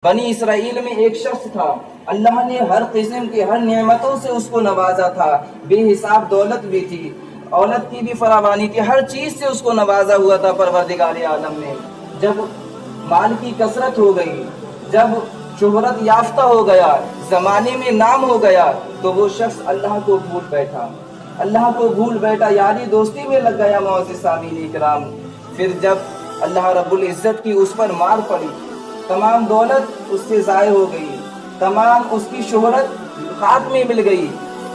بنی اسرائیل میں ایک شخص تھا، اللہ نے ہر قسم کی ہر نعمتوں سے اس کو نوازا تھا، بے حساب دولت بھی تھی، اولاد کی بھی فراوانی تھی، ہر چیز سے اس کو نوازا ہوا تھا پروردگار عالم نے۔ جب مال کی کثرت ہو گئی، جب شہرت یافتہ ہو گیا، زمانے میں نام ہو گیا، تو وہ شخص اللہ کو بھول بیٹھا، اللہ کو بھول بیٹھا، یاری دوستی میں لگ گیا معزز سامعین کرام۔ پھر جب اللہ رب العزت کی اس پر مار پڑی، تمام دولت اس سے ضائع ہو گئی، تمام اس کی شہرت خاک میں مل گئی،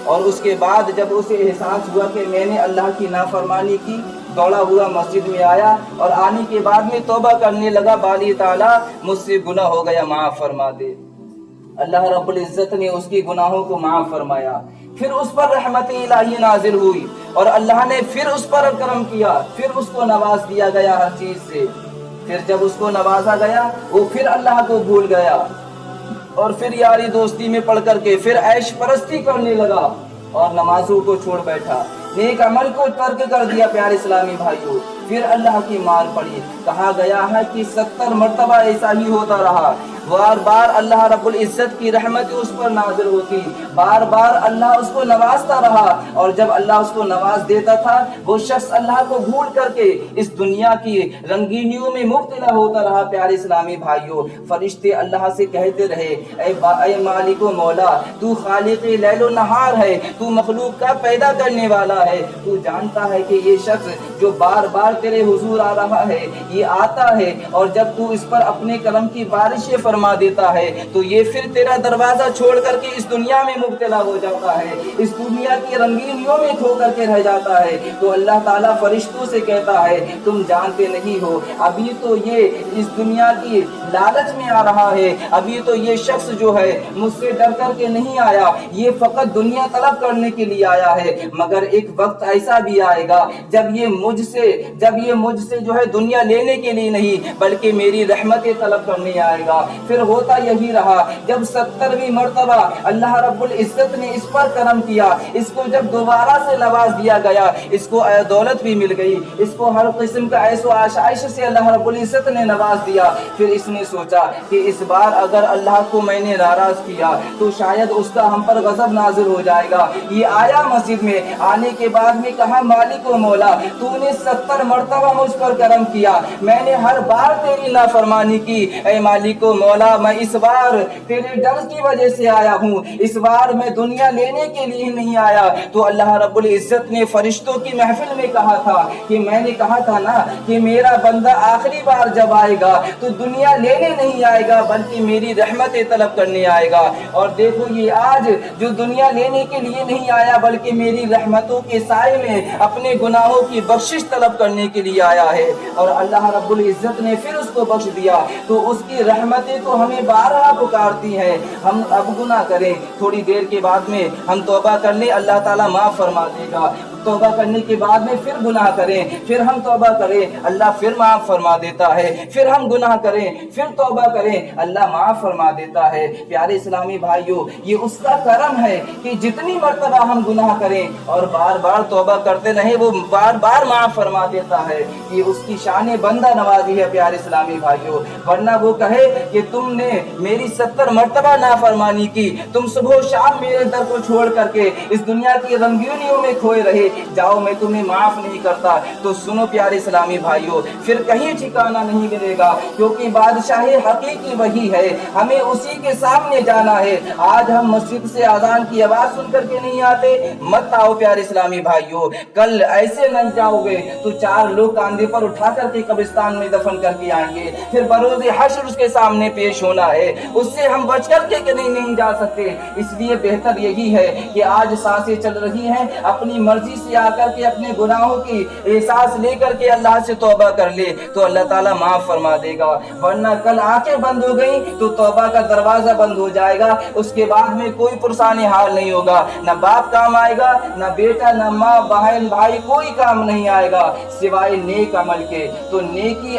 اور اس کے بعد جب اسے احساس ہوا کہ میں نے اللہ کی نافرمانی کی، دوڑا ہوا مسجد میں آیا، اور آنے کے بعد میں توبہ کرنے لگا، باری تعالیٰ مجھ سے گناہ ہو گیا، معاف فرما دے۔ اللہ رب العزت نے اس کی گناہوں کو معاف فرمایا، پھر اس پر رحمت الہی نازل ہوئی، اور اللہ نے پھر اس پر کرم کیا، پھر اس کو نواز دیا گیا ہر چیز سے۔ پھر جب اس کو نوازا گیا، وہ پھر اللہ کو بھول گیا، اور پھر یاری دوستی میں پڑھ کر کے پھر عیش پرستی کرنے لگا، اور نمازوں کو چھوڑ بیٹھا، نیک عمل کو ترک کر دیا۔ پیارے اسلامی بھائیوں، پھر اللہ کی مار پڑی۔ کہا گیا ہے کہ 70 مرتبہ ایسا ہی ہوتا رہا، بار بار اللہ رب العزت کی رحمت اس پر نازل ہوتی، بار بار اللہ اس کو نوازتا رہا، اور جب اللہ اس کو نواز دیتا تھا، وہ شخص اللہ کو بھول کر کے اس دنیا کی رنگینیوں میں مبتلا ہوتا رہا۔ پیارے اسلامی بھائیوں، فرشتے اللہ سے کہتے رہے، اے مالک و مولا، تو خالق لیل و نہار ہے، تو مخلوق کا پیدا کرنے والا ہے، تو جانتا ہے کہ یہ شخص جو بار بار تیرے حضور آ رہا ہے، یہ آتا ہے، اور جب تو اس پر اپنے کرم کی بارشیں فرما دیتا ہے، تو یہ پھر تیرا دروازہ چھوڑ کر کے اس دنیا میں مبتلا ہو جاتا ہے، اس دنیا کی رنگینیوں میں کھو کر کے رہ جاتا ہے۔ تو اللہ تعالیٰ فرشتوں سے کہتا ہے، تم جانتے نہیں ہو، ابھی تو یہ اس دنیا کی لالچ میں آ رہا ہے، ابھی تو یہ شخص جو ہے مجھ سے ڈر کر کے نہیں آیا، یہ فقط دنیا طلب کرنے کے لیے آیا ہے، مگر ایک وقت ایسا بھی آئے گا جب یہ مجھ سے جو ہے دنیا لینے کے لیے نہیں بلکہ میری رحمت طلب کرنے آئے گا۔ پھر ہوتا یہی رہا، جب 70ویں مرتبہ اللہ رب العزت نے اس پر کرم کیا، اس کو جب دوبارہ سے نواز دیا گیا، اس کو دولت بھی مل گئی، اس کو ہر قسم کا عیش و آشائش سے اللہ رب العزت نے نواز دیا۔ پھر اس نے سوچا کہ اس بار اگر اللہ کو میں نے ناراض کیا تو شاید اس کا ہم پر غضب نازل ہو جائے گا۔ یہ آیا مسجد میں، آنے کے بعد میں کہا، مالک و مولا، تو نے 70 مرتبہ مجھ پر کرم کیا، میں نے ہر بار تیری نافرمانی کی، اے مالک و مولا، میں اس بار تیرے ڈر کی وجہ سے آیا ہوں، اس بار میں دنیا لینے کے لیے نہیں آیا۔ تو اللہ رب العزت نے فرشتوں کی محفل میں کہا تھا کہ میں نے کہا تھا نا کہ میرا بندہ آخری بار جب آئے گا تو دنیا لینے نہیں آئے گا بلکہ میری رحمت طلب کرنے آئے گا، اور دیکھو یہ آج جو دنیا لینے کے لیے نہیں آیا بلکہ میری رحمتوں کے سائے میں اپنے گناہوں کی بخشش طلب کرنے کے لیے آیا ہے، اور اللہ رب العزت نے پھر اس کو بخش دیا۔ تو اس کی رحمتیں تو ہمیں بارہا پکارتی ہیں، ہم اب گناہ کریں، تھوڑی دیر کے بعد میں ہم توبہ کر لیں، اللہ تعالیٰ معاف فرما دے گا، توبہ کرنے کے بعد میں پھر گناہ کریں، پھر ہم توبہ کریں، اللہ پھر معاف فرما دیتا ہے، پھر ہم گناہ کریں، پھر توبہ کریں، اللہ معاف فرما دیتا ہے۔ پیارے اسلامی بھائیوں، یہ اس کا کرم ہے کہ جتنی مرتبہ ہم گناہ کریں اور بار بار توبہ کرتے رہیں، وہ بار بار معاف فرما دیتا ہے۔ یہ اس کی شان بندہ نوازی ہے پیارے اسلامی بھائیوں، ورنہ وہ کہے کہ تم نے میری 70 مرتبہ نافرمانی کی، تم صبح و شام میرے در کو چھوڑ کر کے اس دنیا کی رنگینیوں میں کھوئے رہے، جاؤ میں تمہیں معاف نہیں کرتا، تو سنو پیارے اسلامی بھائیوں، پھر کہیں ٹھکانہ نہیں ملے گا، کیونکہ بادشاہ حقیقی وہی ہے، ہمیں اسی کے سامنے جانا ہے۔ آج ہم مسجد سے اذان کی آواز سن کر کے نہیں آتے، مت آؤ پیارے اسلامی بھائیوں، کل ایسے نہیں جاؤ گے تو 4 لوگ کاندھے پر اٹھا کر کے قبرستان میں دفن کر کے آئیں گے، پھر بروز حشر اس کے سامنے پیش ہونا ہے، اس سے ہم بچ کر کے نہیں جا سکتے۔ اس لیے بہتر یہی ہے کہ آج سانسیں چل رہی ہیں، اپنی مرضی سے آ کر کے اپنے گناہوں کی احساس لے کر کے اللہ سے توبہ کر لے تو اللہ تعالیٰ معاف فرما دے گا، ورنہ کل آنکھیں بند ہو گئیں تو توبہ کا دروازہ بند ہو جائے گا، اس کے بعد میں کوئی پرسان حال نہیں ہوگا، نہ باپ کام آئے گا، نہ بیٹا، نہ ماں، بہن، بھائی، کوئی کام نہیں آئے گا سوائے نیک عمل کے۔ تو نیکی